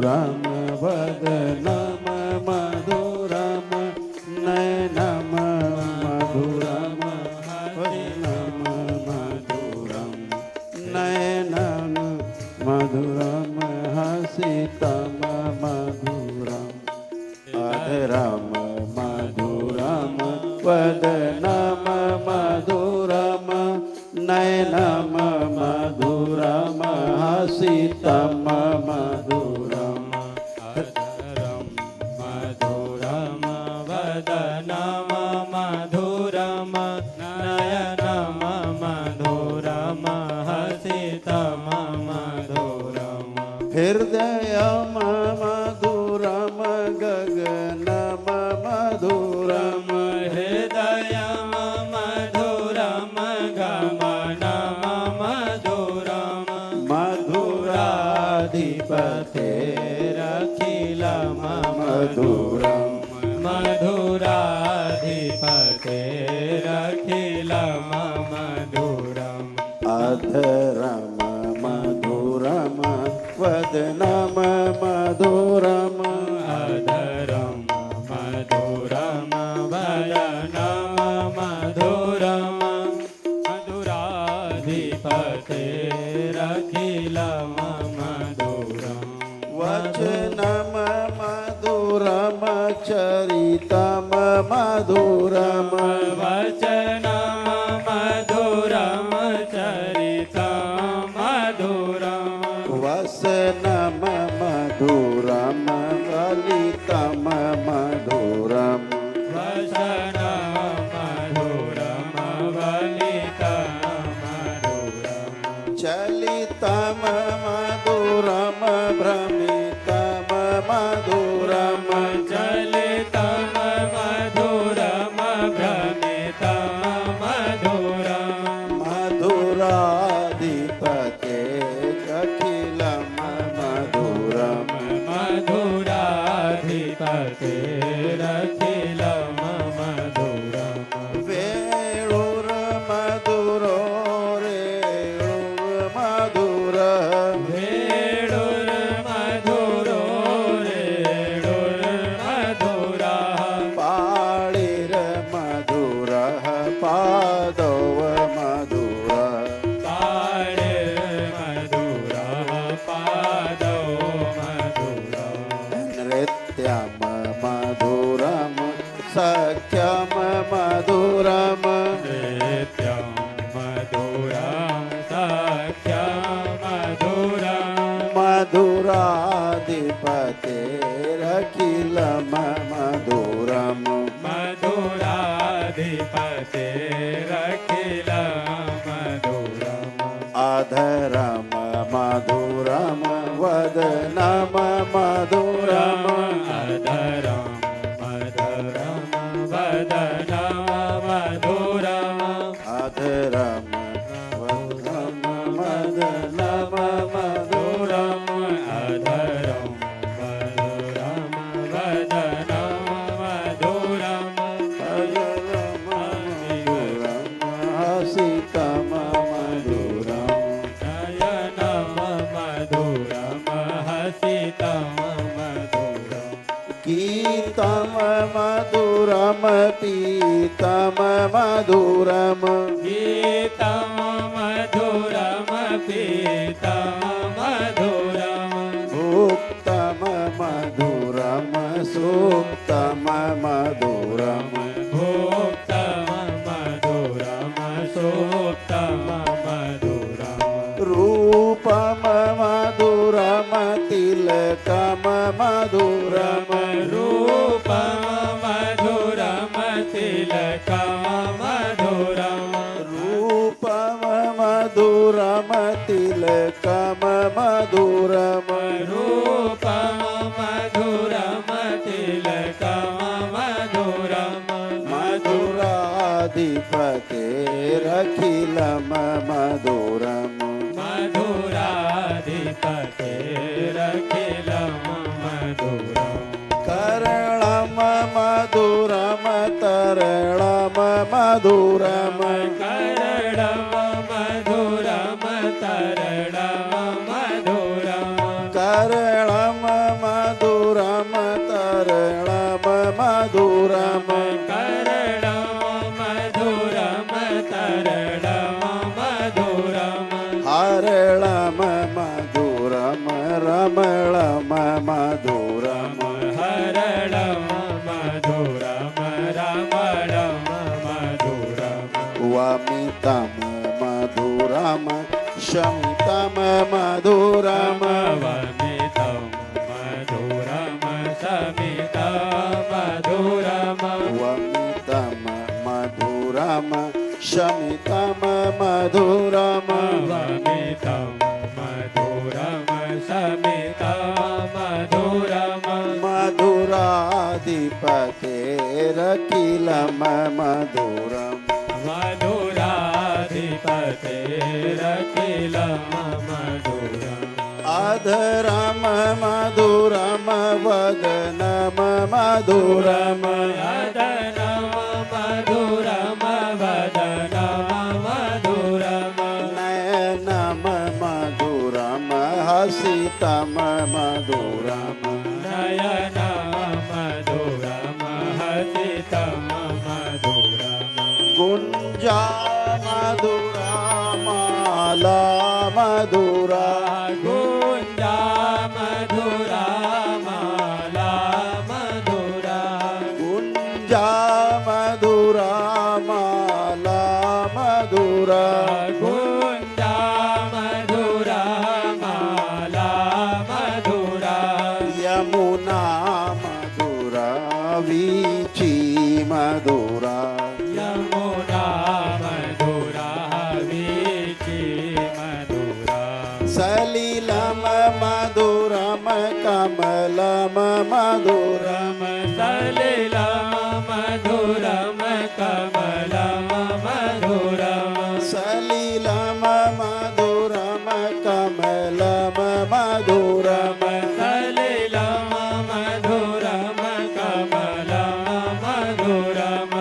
मधुरम वदनम मधुरम नयनम मधुरम वदनम मधुरम नयनम मधुरम हसितम मधुरम अधरम मधुरम वदनम मधुरम नयनम मधुरम हसितम मधुरम अधरम मधुरम वदनम मधुरम नयनम मधुरम हसितम मधुरम हृदयम मधुरम Gangnam मधुरम हृदयम मधुरम गमनम मधुरम मधुराधिपतेरखिलम मधुरम मधुराधिपतेरखिलम मधुरम अधरम मधुरम वदनम मधुरम अधरम मधुरम वदनम मधुरम मधुराधिपतेरखिलम मधुरम वचनम मधुरम चरितम मधुरम वचनम मधुरम चरितम मधुरम वसनम मधुरम ललितम मधुरम वसनम मधुरम ललितम मधुरम चलितम मधुरम भ्रमितम मधुरम चलितम मधुरम भ्रमितम मधुरम मधुराधिपते अखिलम मधुरम मधुराधिपतेरखिलम मधुरम वेणुर मधुरो रेणुर मधुर वेणुर मधुरो रेणुर मधुर पाणिर मधुर पादव मधुर पाणिर मधुर पादव मधुर नृत्यम मधुरम सख्यम मधुरम नृत्यम मधुरम सख्यम मधुरम मधुराधिपतेरखिलम मधुरम मधुराधिपतेरखिलम मधुरम अधरम मधुरम वदनम मधुरम अधरम मधुरम वदनम मधुरम अधरम वदनम वदनम मधुरम अधरम मधुरम वदनम मधुरम अधरम मधुरम हसितम मधुरम नयनम मधुरम हसितम मधुरम गीतम मधुरम पीतम मधुरम गीतम मधुरम पीतम मधुरम भुक्तम मधुरम सुक्तम मधुरम भुक्तम मधुरम सुक्तम मधुरम रूपम मधुरम तिलकम मधुरम रूपम मधुरम तिलकम मधुरम रूपम मधुरम तिलकम मधुरम रूपम मधुरम तिलकम मधुरम मधुराधिपतेरखिलम मधुरम मधुराधिपतेरखिलम मधुरम करलम मधुरम तरलम मधुरम करलम मधुरम तरलम मधुरम करलम शमितं मधुरं वमितं मधुरं शमितं मधुरं वमितं मधुरं शमितं मधुरं वमितं मधुरं शमितं मधुरं मधुराधिपतेरखिलं मधुरम् मधुराधिपतेरखिलं मधुरम् अधरं मधुरं वदनं मधुरम् अदनं मधुरं वदनं मधुरम् नयनं मधुरं हसितं मधुरम् नयनं मधुरं हसितं मधुरम् गुञ्जा मधुरा माला मधुरा गुञ्जा मधुरा माला मधुरा गुञ्जा मधुरा माला मधुरा गुञ्जा मधुरा माला मधुरा यमुना मधुरा वीची मधुरा यमुना मधुरा वीची मधुरा सलिलं मधुरं कमलं मधुरम् सलिलं मधुरं कमलं मधुरम् सलिलं मधुरं कमलं मधुरम् सलिलं मधुरं कमलं मधुरम्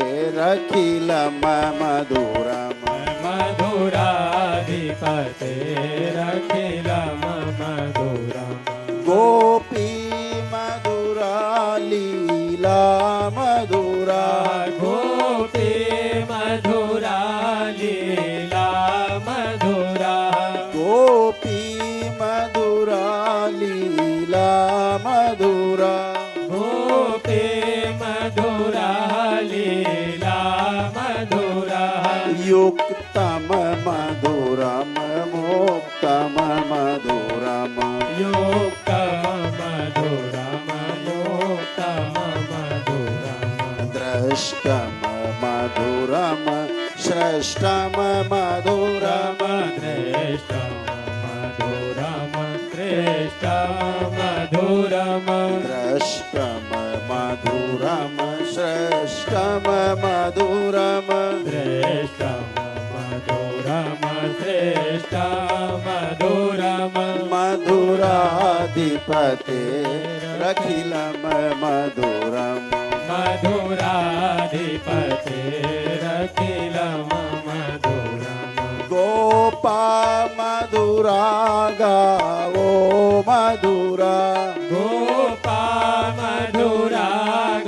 मधुराधिपतेरखिलं मधुरम् मधुराधिपतेरखिलं मधुरम् गोपी मधुरा लीला मधुरा गोपी मधुरा लीला मधुरा गोपी मधुरा लीला मधुरा गोपी मधुरा लीला मधुरा युक्तं मधुरं मुक्तं मधुरम् युक्तं मधुरं युक्तं मधुरम् द्रष्टं मधुरं श्रेष्ठं मधुरम् श्रेष्ठं मधुरं श्रेष्ठं मधुरम् द्रष्टं मधुरं श्रेष्ठं मधुरम् श्रेष्ठं मधुरं श्रेष्ठं मधुरम् मधुराधिपतेरखिलं मधुरम् मधुराधिपतेरखिलं मधुरम् गोपा मधुरा गावो मधुरा गोपा मधुरा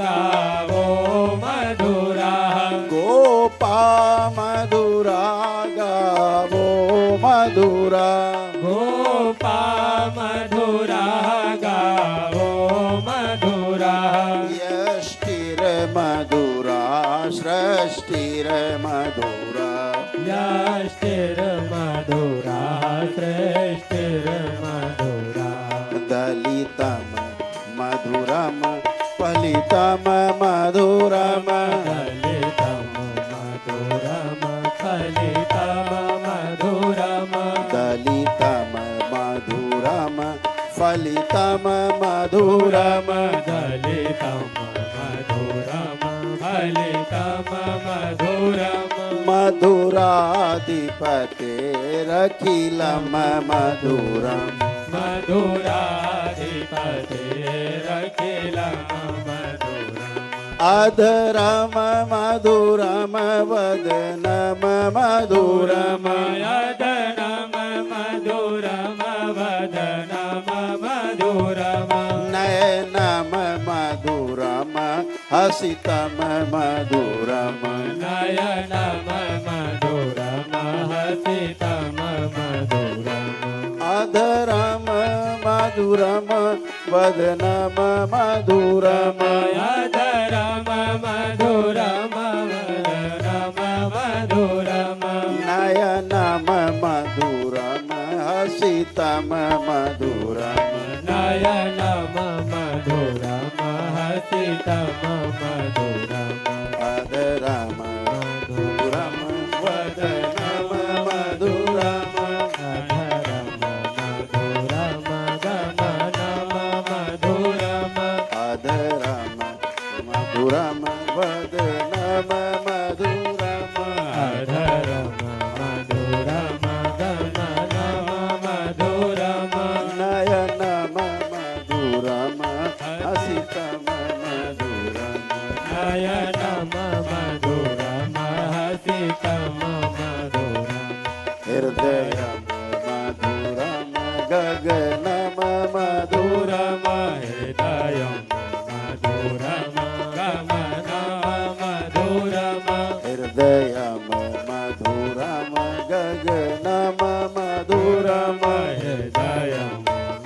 गावो मधुरा गोपा मधुरा गावो मधुरा गोपा मधुरा गावो मधुरा यष्टिर्मधुरा सृष्टिर्मधुरा यष्टिर्मधुरा सृष्टिर्मधुरा दलितं मधुरं फलितं मधुरम् दलितं मधुरं फलितं मधुरम् दलितं मधुरं फलितं मधुरम् दलितं मधुरं फलितं मधुरम् मधुराधिपतेरखिलं मधुरम् मधुराधिपतेरखिलं मधुरम् अधरं मधुरं वदनं मधुरम् यदनं मधुरं वदनं मधुरम् नयनं मधुरं हसितं मधुरम् नयनं मधुरं हसितं मधुरम् अधरं मधुरं वदनं मधुरम् यदनं मधुरं वदनं मधुरम् हसितं मधुरम् नयनम मधुरम हसितं मधुरम अधरम मधुरम वदनम मधुरम अधरम मधुरम गमनम मधुरम अधरम मधुरम वदनम मधुरम अधरम मधुरम गमनम मधुरम नयनम मधुरम हसितं मधुरम नयनम मधुरम हसितं मधुरम हृदयम मधुरम गगनम मधुरम हृदयं मधुरम गमनं मधुरम हृदयम मधुरम गगनम मधुरम हृदयं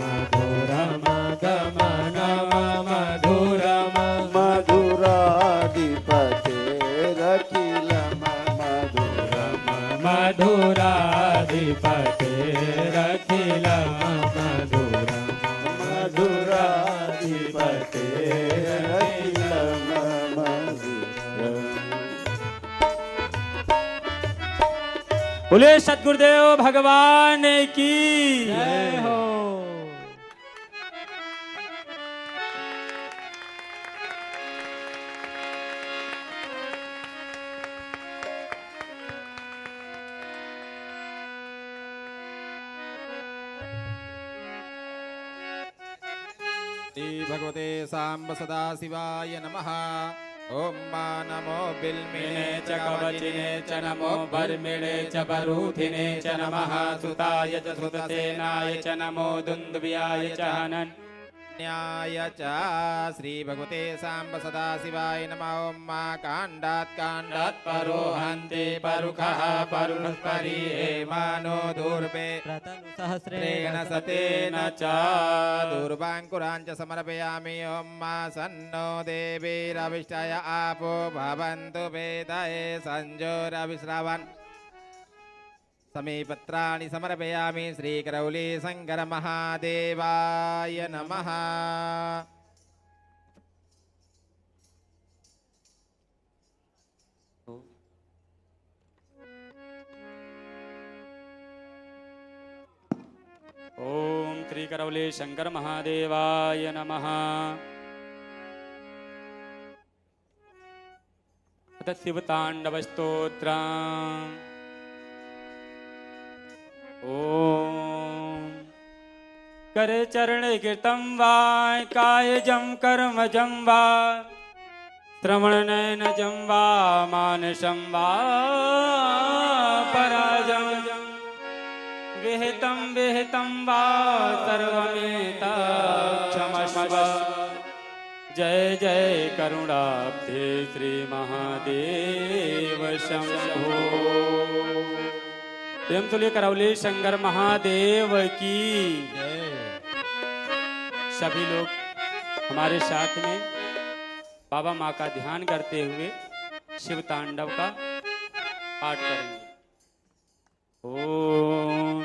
मधुरम गमनं मधुरम मधुराधिपतेरखिलम मधुरम मधुराधिपतेरखिलं मधुरम मधुराधिपतेरखिलम मधुरम बोले सतगुरुदेव भगवान की जय हो। श्री भगवते सांब सदाशिवाय नमः। ओम मा नमो बिल्मिने च कवचिने च नमो बर्मिणे च बरूथिने च नमः। सुताय च सुतसेनाय च नमो दुन्दुभ्याय च हनन्याय च। श्री भगवते सांब सदाशिवाय नमः। ओम मा काण्डात् काण्डात् परो हन्ते परुखः परुःपरि हेमानो दूर्वे सहस्रेण सतेन च दूर्वाङ्कुराञ्च समर्पयामि। ॐ मा सन्नो देवीरविष्टय आपो भवन्तु वेदये संजोरविश्रवन् समीपत्राणि समर्पयामि। श्रीकरौली शङ्कर महादेवाय नमः। ओम श्री करौली शंकर महादेवाय नमः। अथ शिव तांडव स्तोत्र। ओम कर चरण कीर्तम वा कायजं कर्मजं वा श्रवण नयनजं वा मानसं वा पराजं विहितं विहितं वा सर्वमेतत्क्षमस्व। जय जय करुणाब्धे श्री महादेव शंभो। प्रेम तुल्य करौली शंकर महादेव की सभी लोग हमारे साथ में बाबा माँ का ध्यान करते हुए शिव तांडव का पाठ करेंगे। ओम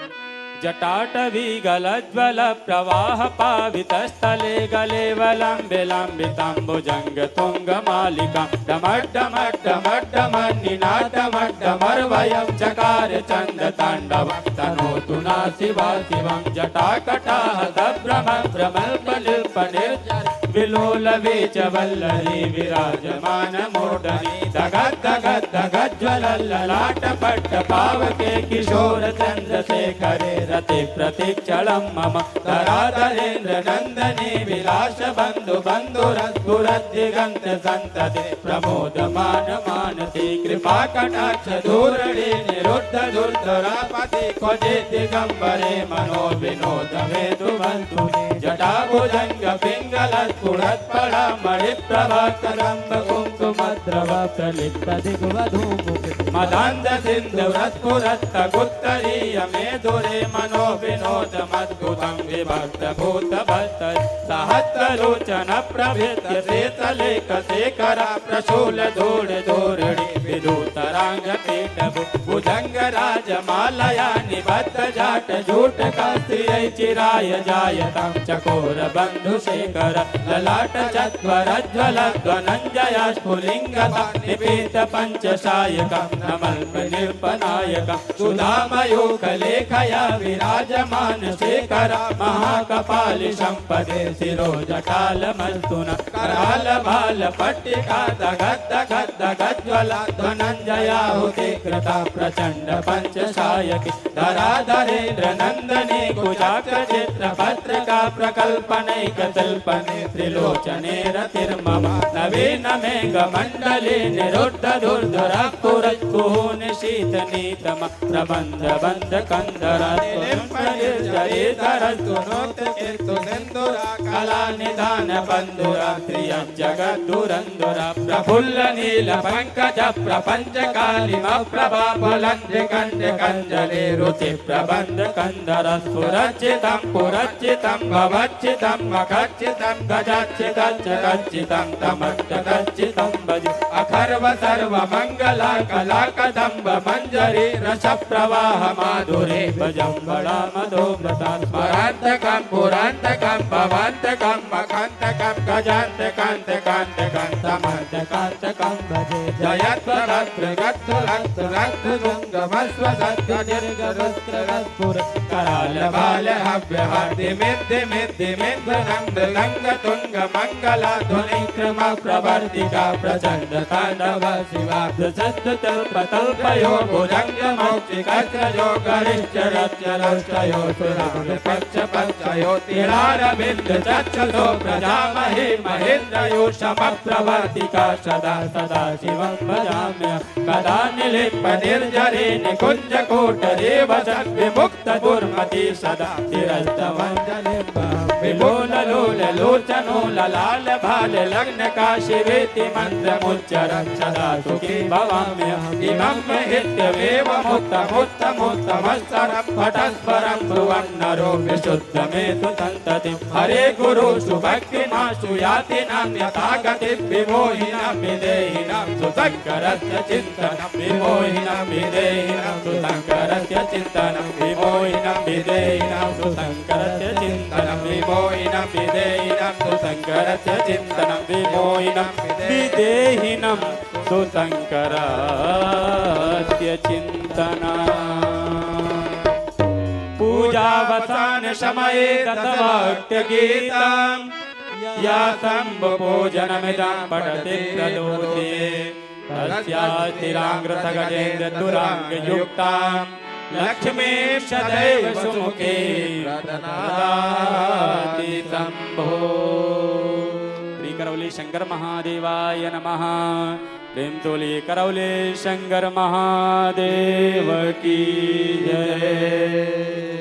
जटाटवी गलज्वल प्रवाह पावितस्थले गले वलंबे लंबितांबुजंग तुंग मालिका डमड्डमड्डमड्डमन्निनादमड्डमर्वयं चकार चंद तांडव तनोतु ना शिवा शिवं जटाकटाह सभ्रमं भ्रमल्पनिर्पनिर्जर विलोल वेच वल्लरी विराजमान मूर्धनि धगद् धगद् धगज्ज्वलल्ललाट पट्ट पावके किशोर चन्द्रशेखरे रति प्रतीक्षणं मम धराधरेन्द्र नन्दने विलास बन्धु बन्धुरद्भुरद्दिगन्त सन्तते प्रमोदमान मानसी कृपा कटाक्ष धूरणे निरुद्ध दुर्धरापति क्वचित् दिगम्बरे मनो विनोद हेतु बन्धु जटाभुजङ्ग पिङ्गलस्फुरत्फला मणिप्रभा कदम्ब कुङ्कुमद्रव प्रलिप्त दिग्वधूमुख मदान्ध सिन्धु रत्पुरत्त गुत्तरीय मेधुरे मनो विनोद मद्भुतं विभक्त भूत भक्त सहस्रलोचन प्रभृत्य शेतलेख शेखर प्रशूल धूळ धूरिणी विधूतरांग पीठ भुजंग राजमालया निबद्ध जाट झूट कास्त्रियै चिराय जायतां चकोर बंधु शेखर ललाट चत्वरज्वल ध्वनञ्जया स्फुलिङ्गता निपीत पंचशायकं नमल्प निर्पनायकं सुधामयूखलेखया विराजमान शेखर महाकपालि संपदे शिरोजटालमस्तुना कराल भाल पट्टिका दगद् दगद् दगज्ज्वला धनञ्जयाहुति कृता प्रचण्ड पंचशायकी धराधरेन्द्र नन्दने कुजाग्र चित्र पत्रिका प्रकल्पनैक तिल्पने त्रिलोचने रतिर्मम नवीन मेघ मण्डले निरुद्ध दुर्धर पुरस्कुहून शीत नीतम प्रबन्ध बन्ध कला निधान बंधुरा प्रियं जगद्दुरंधुरा प्रफुल्ल नील पंकज प्रपंच कालिम प्रभा बुलंद कंड कंजले रुचि प्रबंध कंदर सुरचितं पुरचितं भवचितं मखचितं गजचितं गच्चितं तमच्चितं भज अखर्व सर्व मंगला कला कदम्ब मंजरी रस प्रवाह माधुरे भजं बड़ा मधुमता स्मरान्तकं पुरान्तकं भवान्तकं मखान्तकं गजान्तकान्तकान्तकं तमन्तकान्तकं भजे जयत्वरत्रिगत्तुलत्तुरत्तुगमस्वसद्गनिर्गरुस्त्रगत्पुर कराल बाल हव्य हार्दि मिद्दि मिद्दि मिद्वनं मृदङ्ग तुङ्ग मङ्गला ध्वनिक्रम प्रवर्तिका प्रचण्ड ताण्डव शिवा प्रसस्ततल्पतल्पयो भुजङ्ग मौक्तिकस्रयो गरिश्चरच्चरष्टयो सुरापक्ष पक्षयो तिरारविन्द चक्षुषो प्रजामहे महेन्द्रयो समप्रवर्तिका सदा सदा शिवं भजाम्य कदा निलिप्प निर्जरे निकुञ्ज कोटरे वसन् विमुक्त दुर्मति सदा विलोल लोल लोचनो ललाल भाल लग्न काशिवेति मन्त्रमुच्चरन् सदा सुखी भवाम्य इमं हित्यमेव मुत्तमुत्तमुत्तमस्तरं पटस्परं ब्रुवन्नरो विशुद्धमेतु सन्ततिं हरे गुरु सुभक्तिमाशु यातिनां यथागतिं विमोहिनं विदेहिनं सुशङ्करस्य चिन्तनं विमोहिनं विदेहिनं सुशङ्करस्य चिन्तनं विमोहिनं विदेहिनं सुशङ्करस्य चिन्तनं विमोहिनं विदेहिनं सुशङ्करस्य चिन्तनं विमोहिनं विदेहिनं सुशङ्करस्य चिन्तनं पूजावसान समये दत्तभक्तगीतं या सम्भोजनमिदं पठति प्रदोषे तस्यातिराङ्गृतगजेन्द्रदुराङ्गयुक्तां लक्ष्मीं सदैव सुमुखे प्रददाति शम्भो। श्री करौली शंकर महादेवाय नमः। प्रेम तोली करौली शंकर महादेव की जय।